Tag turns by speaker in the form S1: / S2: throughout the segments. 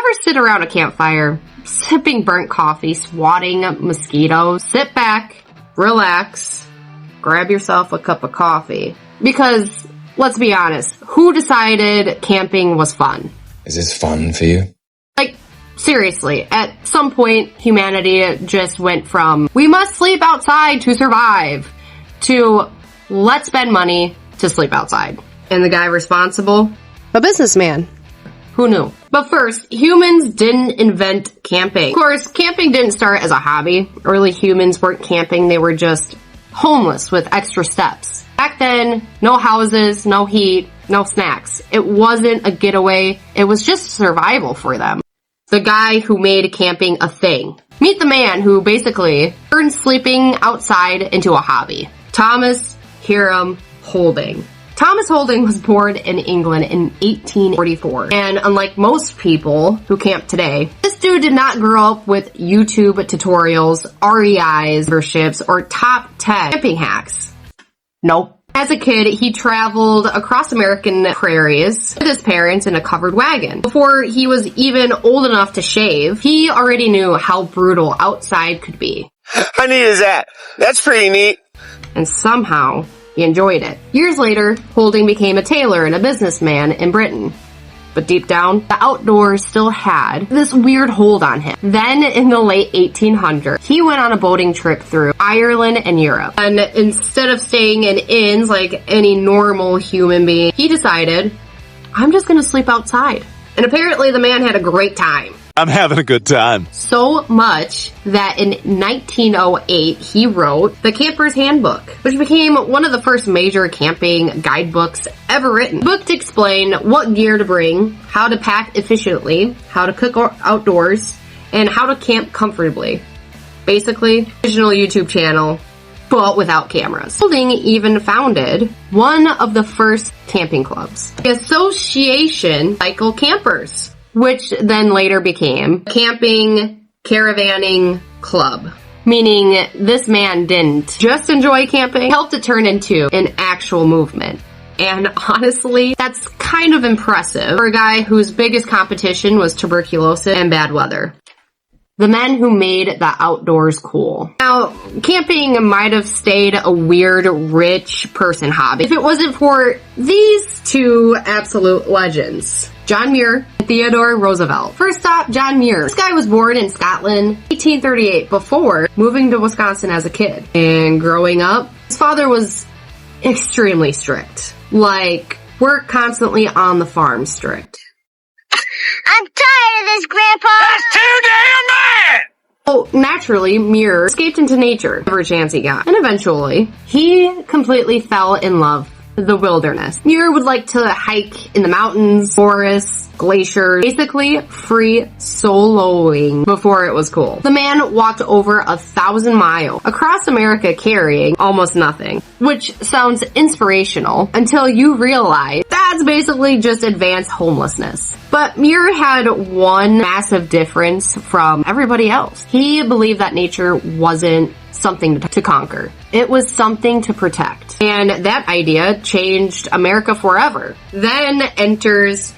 S1: ever sit around a campfire, sipping burnt coffee, swatting mosquitoes? Sit back, relax, grab yourself a cup of coffee. Because, let's be honest, who decided camping was fun?
S2: Is this fun for you?
S1: Like, seriously, at some point, humanity just went from, we must sleep outside to survive, to, let's spend money to sleep outside. And the guy responsible? A businessman. Who knew? But first, humans didn't invent camping. Of course, camping didn't start as a hobby. Early humans weren't camping, they were just homeless with extra steps. Back then, no houses, no heat, no snacks. It wasn't a getaway, it was just survival for them. The guy who made camping a thing. Meet the man who basically turned sleeping outside into a hobby. Thomas Hiram Holding. Thomas Holding was born in England in 1844, and unlike most people who camp today, this dude did not grow up with YouTube tutorials, REIs, memberships, or top 10 camping hacks. Nope. As a kid, he traveled across American prairies with his parents in a covered wagon. Before he was even old enough to shave, he already knew how brutal outside could be.
S3: How neat is that? That's pretty neat.
S1: And somehow, he enjoyed it. Years later, Holding became a tailor and a businessman in Britain. But deep down, the outdoors still had this weird hold on him. Then, in the late 1800s, he went on a boating trip through Ireland and Europe. And instead of staying in inns like any normal human being, he decided, I'm just gonna sleep outside. And apparently the man had a great time.
S4: I'm having a good time.
S1: So much that in 1908, he wrote The Camper's Handbook, which became one of the first major camping guidebooks ever written. The book explained what gear to bring, how to pack efficiently, how to cook outdoors, and how to camp comfortably. Basically, original YouTube channel, but without cameras. Holding even founded one of the first camping clubs, the Association Cycle Campers, which then later became Camping Caravanning Club. Meaning this man didn't just enjoy camping, he helped it turn into an actual movement. And honestly, that's kind of impressive for a guy whose biggest competition was tuberculosis and bad weather. The men who made the outdoors cool. Now, camping might have stayed a weird, rich person hobby if it wasn't for these two absolute legends. John Muir and Theodore Roosevelt. First stop, John Muir. This guy was born in Scotland, 1838, before moving to Wisconsin as a kid. And growing up, his father was extremely strict. Like, work constantly on the farm strict.
S5: I'm tired of this, Grandpa!
S3: That's too damn bad!
S1: So, naturally, Muir escaped into nature every chance he got. And eventually, he completely fell in love with the wilderness. Muir would like to hike in the mountains, forests, glaciers, basically free soloing before it was cool. The man walked over 1,000 miles across America carrying almost nothing, which sounds inspirational until you realize that's basically just advanced homelessness. But Muir had one massive difference from everybody else. He believed that nature wasn't something to conquer. It was something to protect. And that idea changed America forever. Then enters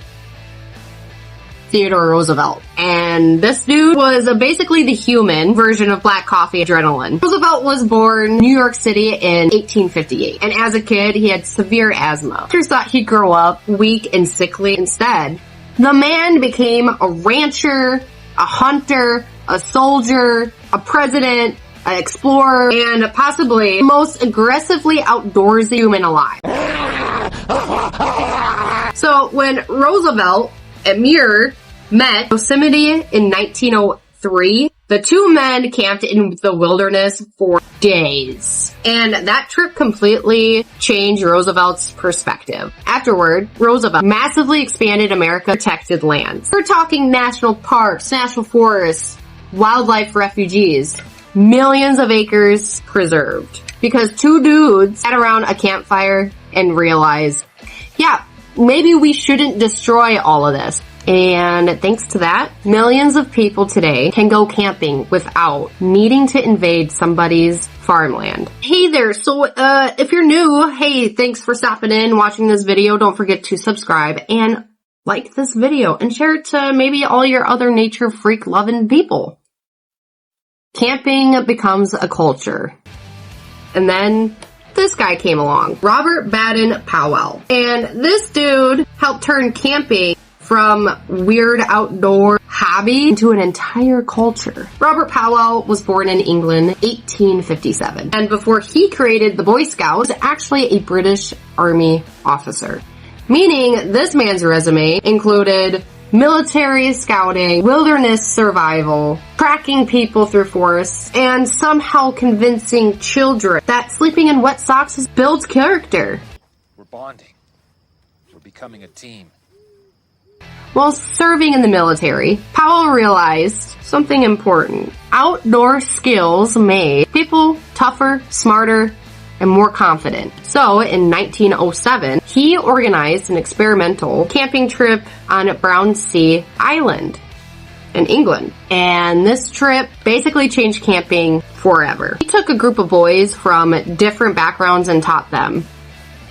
S1: Theodore Roosevelt. And this dude was basically the human version of black coffee adrenaline. Roosevelt was born in New York City in 1858. And as a kid, he had severe asthma. Doctors thought he'd grow up weak and sickly. Instead, the man became a rancher, a hunter, a soldier, a president, an explorer, and possibly the most aggressively outdoorsy human alive. So when Roosevelt and Muir met Yosemite in 1903, the two men camped in the wilderness for days. And that trip completely changed Roosevelt's perspective. Afterward, Roosevelt massively expanded America's protected lands. We're talking national parks, national forests, wildlife refuges, millions of acres preserved. Because two dudes sat around a campfire and realized, yeah, maybe we shouldn't destroy all of this. And thanks to that, millions of people today can go camping without needing to invade somebody's farmland. Hey there, so if you're new, hey, thanks for stopping in, watching this video. Don't forget to subscribe and like this video and share it to maybe all your other nature freak loving people. Camping becomes a culture. And then this guy came along, Robert Baden-Powell. And this dude helped turn camping from weird outdoor hobby into an entire culture. Robert Powell was born in England, 1857. And before he created the Boy Scouts, he was actually a British Army officer. Meaning this man's resume included military scouting, wilderness survival, tracking people through forests, and somehow convincing children that sleeping in wet socks builds character.
S2: We're bonding. We're becoming a team.
S1: While serving in the military, Powell realized something important. Outdoor skills made people tougher, smarter, and more confident. So in 1907, he organized an experimental camping trip on Brownsea Island in England. And this trip basically changed camping forever. He took a group of boys from different backgrounds and taught them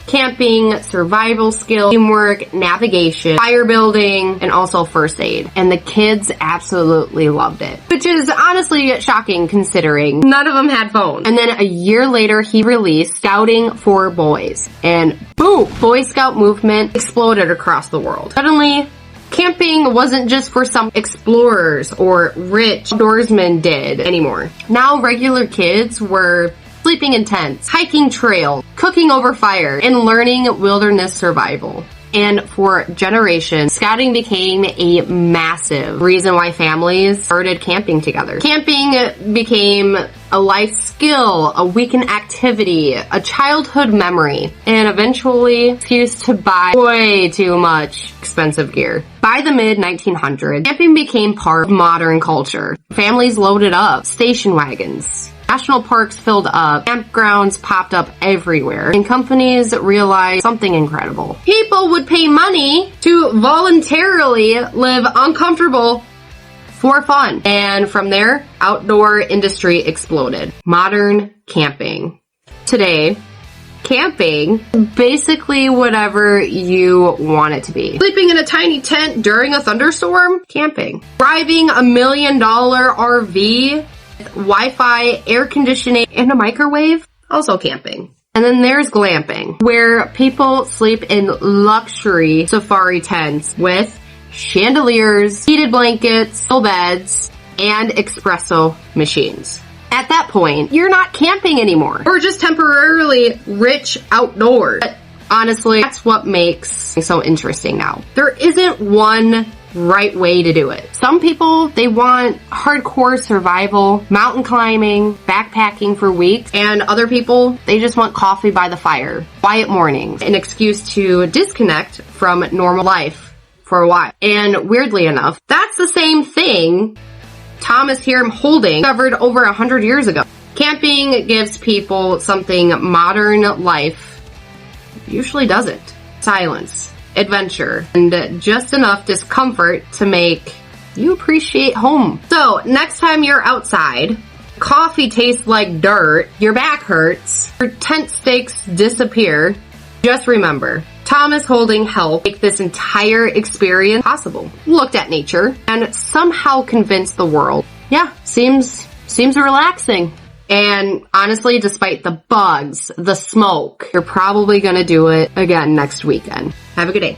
S1: camping, survival skills, teamwork, navigation, fire building, and also first aid. And the kids absolutely loved it. Which is honestly shocking considering none of them had phones. And then a year later, he released Scouting for Boys. And boom, Boy Scout movement exploded across the world. Suddenly, camping wasn't just for some explorers or rich outdoorsmen did anymore. Now regular kids were sleeping in tents, hiking trails, cooking over fire, and learning wilderness survival. And for generations, scouting became a massive reason why families started camping together. Camping became a life skill, a weekend activity, a childhood memory, and eventually an excuse to buy way too much expensive gear. By the mid-1900s, camping became part of modern culture. Families loaded up station wagons. National parks filled up, campgrounds popped up everywhere, and companies realized something incredible. People would pay money to voluntarily live uncomfortable for fun. And from there, outdoor industry exploded. Modern camping. Today, camping, basically whatever you want it to be. Sleeping in a tiny tent during a thunderstorm? Camping. Driving $1 million RV? Wi-Fi, air conditioning, and a microwave, also camping. And then there's glamping, where people sleep in luxury safari tents with chandeliers, heated blankets, full beds, and espresso machines. At that point, you're not camping anymore. Or just temporarily rich outdoors. But honestly, that's what makes it so interesting now. There isn't one right way to do it. Some people, they want hardcore survival, mountain climbing, backpacking for weeks, and other people, they just want coffee by the fire, quiet mornings, an excuse to disconnect from normal life for a while. And weirdly enough, that's the same thing Thomas Hiram Holding discovered over 100 years ago. Camping gives people something modern life usually doesn't. Silence, adventure, and just enough discomfort to make you appreciate home. So, next time you're outside, coffee tastes like dirt, your back hurts, your tent stakes disappear, just remember, Thomas Holding helped make this entire experience possible. Looked at nature and somehow convinced the world. Yeah, seems relaxing. And honestly, despite the bugs, the smoke, you're probably gonna do it again next weekend. Have a good day.